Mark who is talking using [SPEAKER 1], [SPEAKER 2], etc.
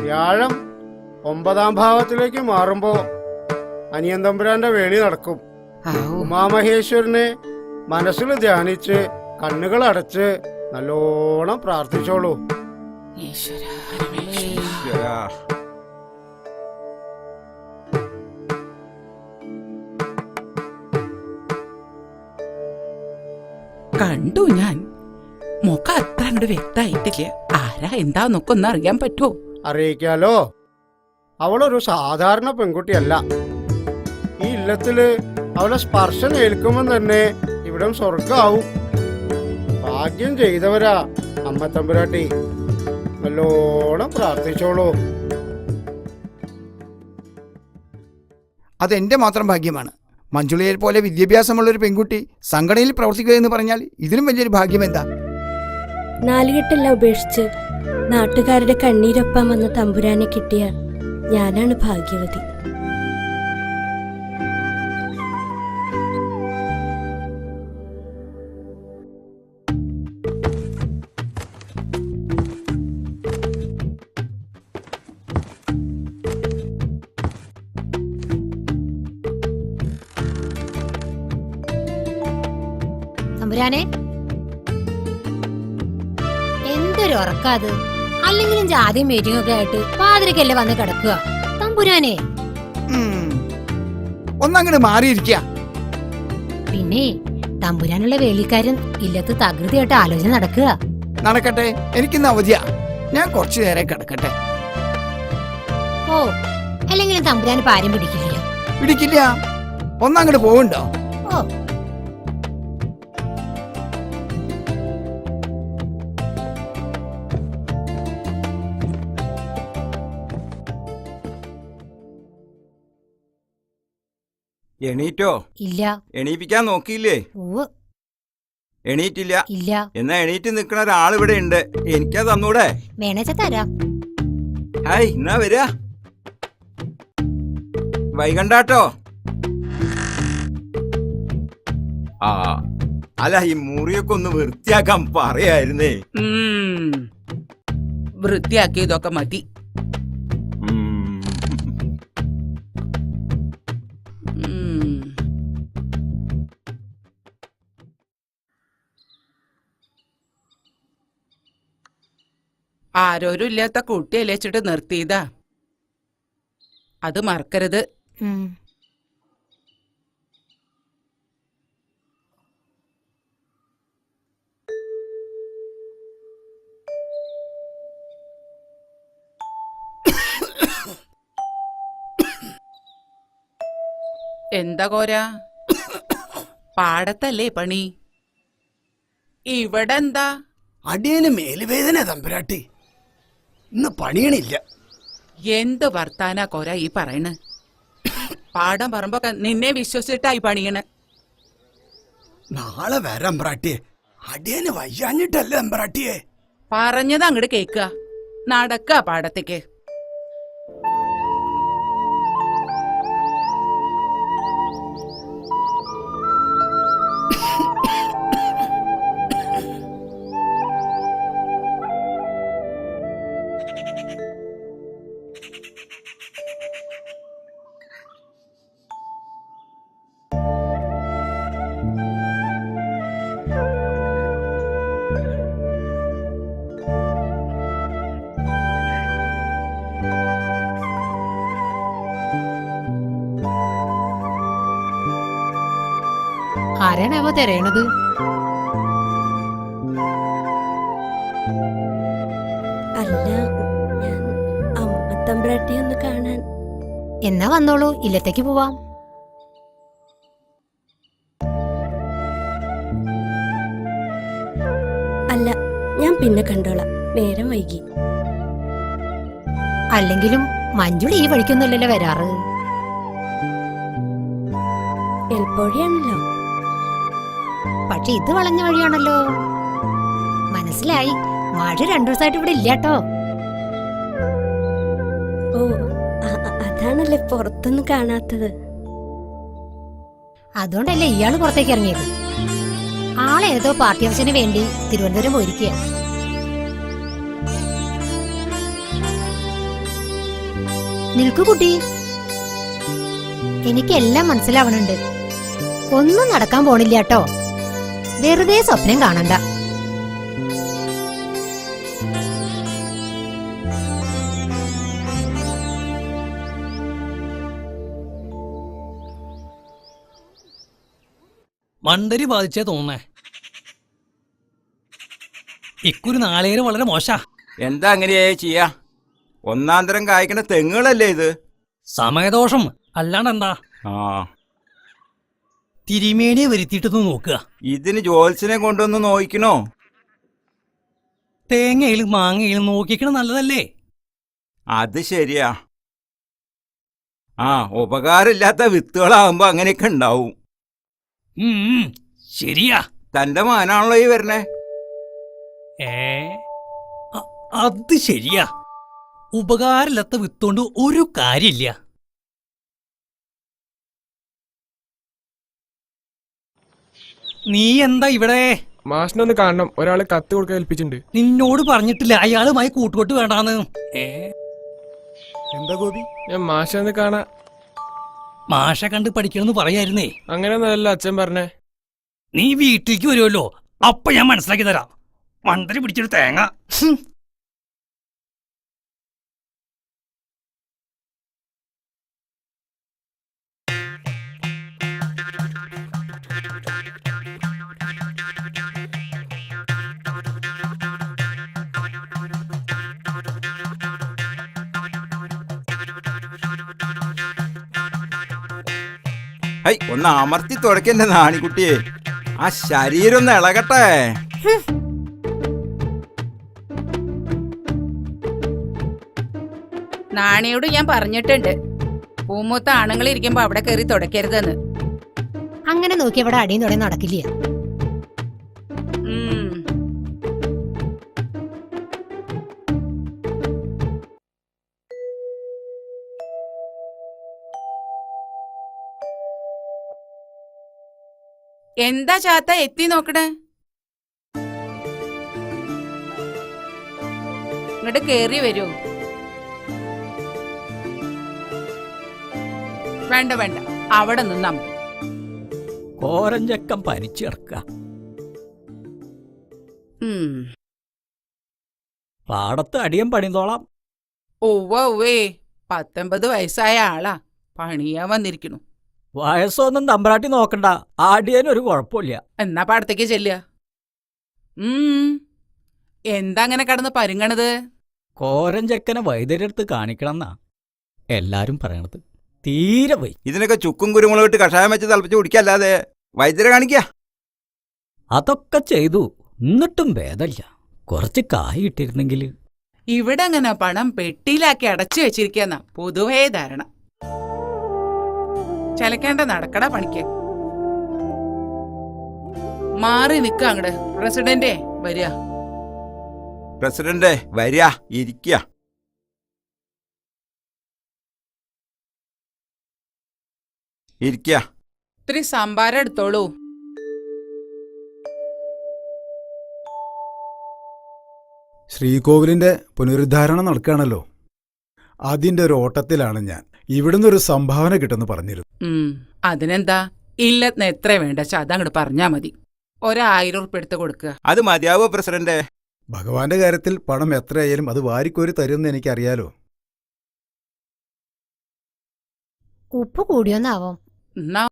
[SPEAKER 1] വ്യാഴം 9ാം ഭാവത്തിലേക്ക് മാറുമ്പോ അനിയൻ തമ്പുരാന്റെ വേണി നടക്കും. ഉമാമഹേശ്വരനെ മനസ്സിൽ ധ്യാനിച്ച് കണ്ണുകൾ അടച്ച് നല്ലോണം പ്രാർത്ഥിച്ചോളൂ.
[SPEAKER 2] കണ്ടു ഞാൻ. മുഖം അത്ര അങ്ങോട്ട് വ്യക്തമായിട്ടില്ല. ആരാ എന്താന്നൊക്കെ ഒന്ന് അറിയാൻ പറ്റുമോ?
[SPEAKER 1] അറിയിക്കാലോ. അവളൊരു സാധാരണ പെൺകുട്ടിയല്ല. ഈ ഇല്ലത്തില് അവളെ സ്പർശം ഏൽക്കുമ്പോൾ തന്നെ ഇവിടം സ്വർഗാവും. ഭാഗ്യം ചെയ്തവരാ അമ്മ തമ്പുരാട്ടി. നല്ലോണം പ്രാർത്ഥിച്ചോളൂ.
[SPEAKER 3] അതെന്റെ മാത്രം ഭാഗ്യമാണ്. മഞ്ജുളയെ പോലെ വിദ്യാഭ്യാസമുള്ളൊരു പെൺകുട്ടി സംഘടനയിൽ പ്രവർത്തിക്കുക എന്ന് പറഞ്ഞാൽ ഇതിലും വലിയൊരു ഭാഗ്യം എന്താ?
[SPEAKER 4] നാലുകെട്ടെല്ലാം ഉപേക്ഷിച്ച് നാട്ടുകാരുടെ കണ്ണീരൊപ്പം വന്ന തമ്പുരാനെ കിട്ടിയ ഞാനാണ് ഭാഗ്യവതി.
[SPEAKER 5] തമ്പുരാനെ, എന്തൊരു ഉറക്കാത്. അല്ലെങ്കിലും ജാതിയും മീറ്റിംഗ് ഒക്കെ ആയിട്ട് പാതിരക്കല്ലേ വന്ന് കിടക്കുക. തമ്പുരാനെ
[SPEAKER 3] ഒന്നങ്ങട് മാറിയിരിക്ക.
[SPEAKER 5] പിന്നെ തമ്പുരാനുള്ള വേലിക്കാരൻ ഇല്ലത്ത് തകൃതിയായിട്ട് ആലോചന നടക്കുക.
[SPEAKER 3] നടക്കട്ടെ, എനിക്കിന്ന് അവധിയാ. ഞാൻ കുറച്ചു നേരം കിടക്കട്ടെ.
[SPEAKER 5] ഓ, അല്ലെങ്കിലും തമ്പുരാന് പാരം പിടിക്കില്ല.
[SPEAKER 3] പിടിക്കില്ല. ഒന്നങ്ങട് പോവുണ്ടോ?
[SPEAKER 5] ഓ,
[SPEAKER 6] എണീറ്റോ?
[SPEAKER 5] ഇല്ല.
[SPEAKER 6] എണീപ്പിക്കാൻ നോക്കിയില്ലേ? എണീറ്റില്ല.
[SPEAKER 5] ഇല്ല.
[SPEAKER 6] എന്നാ എണീറ്റ് നിക്കണ ഒരാളിവിടെ ഉണ്ട്. എനിക്കാ തന്നൂടെ?
[SPEAKER 5] വേണേച്ച തരാം.
[SPEAKER 6] ഹായ്, എന്നാ വരാ. വൈകണ്ടാട്ടോ. ആ അല്ല, ഈ മുറിയൊക്കെ ഒന്ന് വൃത്തിയാക്കാൻ പറയായിരുന്നേ.
[SPEAKER 2] വൃത്തിയാക്കിയതൊക്കെ മതി. ആരോരും ഇല്ലാത്ത കുട്ടിയല്ലേ വെച്ചിട്ട് നിർത്തിയതാ. അത് മറക്കരുത്. എന്താ കോര? പാടത്തല്ലേ പണി? ഇവിടെ എന്താ?
[SPEAKER 7] അടിയന് മേലുവേദന തമ്പുരാട്ടി. ഇന്ന് പണിയണില്ല.
[SPEAKER 2] എന്ത് വർത്താനാ കോര ഈ പറയണ്? പാടം പറമ്പൊക്കെ നിന്നെ വിശ്വസിച്ചിട്ടായി പണിയണ്.
[SPEAKER 7] നാളെ വരാം തമ്പുരാട്ടിയെ. അടിയന് വയ്യാഞ്ഞിട്ടല്ലേ തമ്പുരാട്ടിയെ.
[SPEAKER 2] പറഞ്ഞത് അങ്ങോട്ട് കേക്കുക. നടക്ക പാടത്തേക്ക്.
[SPEAKER 5] ആരാണാവോ തിരയണത്?
[SPEAKER 4] അല്ല, ഞാൻ അമ്മ തമ്പുരാട്ടിയെ ഒന്ന് കാണാൻ.
[SPEAKER 5] എന്നാ വന്നോളൂ, ഇല്ലത്തേക്ക് പോവാം.
[SPEAKER 4] അല്ല, ഞാൻ പിന്നെ കണ്ടോളാം. നേരം വൈകി.
[SPEAKER 5] അല്ലെങ്കിലും മഞ്ജുളി ഈ വഴിക്കൊന്നുമല്ലല്ലോ വരാറ്.
[SPEAKER 4] എൽപ്പോഴിയാണല്ലോ.
[SPEAKER 5] പക്ഷെ ഇത് വളഞ്ഞ വഴിയാണല്ലോ. മനസ്സിലായി. മഴ 2 ദിവസമായിട്ട് ഇവിടെ ഇല്ലാട്ടോ.
[SPEAKER 4] ഓ, അതാണല്ലേ പുറത്തൊന്നും കാണാത്തത്.
[SPEAKER 5] അതുകൊണ്ടല്ലേ ഇയാള് പുറത്തേക്ക് ഇറങ്ങിയത്. ആളേതോ പാർട്ടി ഓഫീസിന് വേണ്ടി തിരുവനന്തപുരം പോയിരിക്കുക. നിൽക്കു കുട്ടി, എനിക്കെല്ലാം മനസ്സിലാവണുണ്ട്. ഒന്നും നടക്കാൻ പോണില്ല കേട്ടോ. വെറുതെ സ്വപ്നം കാണണ്ട.
[SPEAKER 8] മണ്ടരി ബാധിച്ചേ തോന്നേ. ഇക്കുറി നാളേരം വളരെ മോശാ.
[SPEAKER 6] എന്താ അങ്ങനെയായി ചെയ്യാ? ഒന്നാം തരം കായ്ക്കണ തെങ്ങുകളല്ലേ ഇത്?
[SPEAKER 8] സമയദോഷം അല്ലാണ്ടെന്താ.
[SPEAKER 6] ആ,
[SPEAKER 8] തിരുമേനിയെ വരുത്തിയിട്ടൊന്ന് നോക്കുക.
[SPEAKER 6] ഇതിന് ജോത്സ്യനെ കൊണ്ടൊന്ന് നോക്കണോ?
[SPEAKER 8] തേങ്ങയിലും മാങ്ങയിലും നോക്കിക്കണ നല്ലതല്ലേ?
[SPEAKER 6] അത് ശരിയാ. ആ, ഉപകാരമില്ലാത്ത വിത്തുകളാകുമ്പോ അങ്ങനെയൊക്കെ ഉണ്ടാവും.
[SPEAKER 8] ശരിയാ.
[SPEAKER 6] തന്റെ മാനാണല്ലോ ഈ വരണേ.
[SPEAKER 8] അത് ശരിയാ. ഉപകാരമില്ലാത്ത വിത്തോണ്ട് ഒരു കാര്യമില്ല. നീ എന്താ ഇവിടെ?
[SPEAKER 9] മാഷിനൊന്ന് കാണണം, ഒരാള് കത്ത് കൊടുക്കാൻ ഏൽപ്പിച്ചിട്ടുണ്ട്.
[SPEAKER 8] നിന്നോട് പറഞ്ഞിട്ടില്ല അയാളുമായി കൂട്ടുകൊട്ട് വേണ്ടാന്ന്.
[SPEAKER 9] എന്താ ഗോപി? ഞാൻ മാഷൊന്ന് കാണാ.
[SPEAKER 8] മാഷെ കണ്ട് പഠിക്കണമെന്ന് പറയായിരുന്നേ.
[SPEAKER 9] അങ്ങനെയൊന്നല്ല അച്ഛൻ പറഞ്ഞേ.
[SPEAKER 8] നീ വീട്ടിലേക്ക് വരുമല്ലോ, അപ്പൊ ഞാൻ മനസ്സിലാക്കി തരാം. മണ്ടരി പിടിച്ചൊരു തേങ്ങ.
[SPEAKER 6] ഹൈ, ഒന്ന് അമർത്തി തുടക്കന്റെ നാണിക്കുട്ടിയെ. ആ ശരീരം ഒന്ന് ഇളകട്ടെ.
[SPEAKER 2] നാണിയോട് ഞാൻ പറഞ്ഞിട്ടുണ്ട്, പൂമൂത്ത ആണുങ്ങൾ ഇരിക്കുമ്പോ അവിടെ കയറി തുടക്കരുതെന്ന്.
[SPEAKER 5] അങ്ങനെ നോക്കി ഇവിടെ അടിയും തുടങ്ങി നടക്കില്ല.
[SPEAKER 2] ഉം. എന്താ ചാത്ത എത്തി നോക്കണേ? ഇങ്ങോട്ട് കേറി വരൂ. വേണ്ട വേണ്ട, അവിടെ നിന്നാ മതി.
[SPEAKER 8] കോരഞ്ചക്കം പനിച്ചിറക്ക. പാടത്ത് അടിയം പണിതോളാം.
[SPEAKER 2] ഒവ്വേ 19 വയസ്സായ ആളാ, പണിയാൻ വന്നിരിക്കണു.
[SPEAKER 8] വയസ്സൊന്നും തമ്പ്രാട്ടി നോക്കണ്ട, ആടിയനൊരു കുഴപ്പമില്ല.
[SPEAKER 2] എന്നാ പാടത്തേക്ക് ചെല്ലുക. എന്താ അങ്ങനെ കടന്ന് പരുങ്ങണത്?
[SPEAKER 8] കോരഞ്ചക്കനെ വൈദ്യരെടുത്ത് കാണിക്കണമെന്നാ എല്ലാരും പറയണത്. തീരെ വൈ.
[SPEAKER 6] ഇതിനൊക്കെ ചുക്കും കുരുമുളക് ഇട്ട് കഷായം വെച്ച് തിളപ്പിച്ച് കുടിക്കല്ലാതെ വൈദ്യരെ കാണിക്ക.
[SPEAKER 8] അതൊക്കെ ചെയ്തു, എന്നിട്ടും ഭേദമില്ല. കുറച്ച് കായ് ഇട്ടിരുന്നെങ്കിൽ.
[SPEAKER 2] ഇവിടെ അങ്ങനെ പണം പെട്ടിയിലാക്കി അടച്ചു വെച്ചിരിക്കുന്ന പൊതുവേ ധാരണ. ചലക്കേണ്ട നടക്കട പണിക്ക്. മാറി നിക്ക അങ്ങട്. പ്രസിഡന്റേ വരിക.
[SPEAKER 6] പ്രസിഡന്റ് വരിക, ഇരിക്കുക. ഇരിക്കുക.
[SPEAKER 2] ഇത്തിരി സംഭാരം എടുത്തോളൂ.
[SPEAKER 10] ശ്രീകോവിലിന്റെ പുനരുദ്ധാരണം നടക്കുകയാണല്ലോ, അതിന്റെ ഒരു ഓട്ടത്തിലാണ് ഞാൻ. ഇവിടുന്ന് ഒരു സംഭാവന കിട്ടുമെന്ന് പറഞ്ഞിരുന്നു.
[SPEAKER 2] അതിനെന്താ, ഇല്ലെന്ന് എത്ര വേണ്ടച്ചാ അതങ്ങോട്ട് പറഞ്ഞാ മതി. 1000 ഉറുപ്പിക എടുത്ത് കൊടുക്കുക.
[SPEAKER 6] അത് മതിയാവോ പ്രസിഡന്റ്?
[SPEAKER 10] ഭഗവാന്റെ കാര്യത്തിൽ പണം എത്രയായാലും അത് വാരിക്കോരി തരുമെന്ന് എനിക്കറിയാലോ.
[SPEAKER 5] ഉപ്പ് കൂടിയോന്നാവോ?
[SPEAKER 2] എന്നാ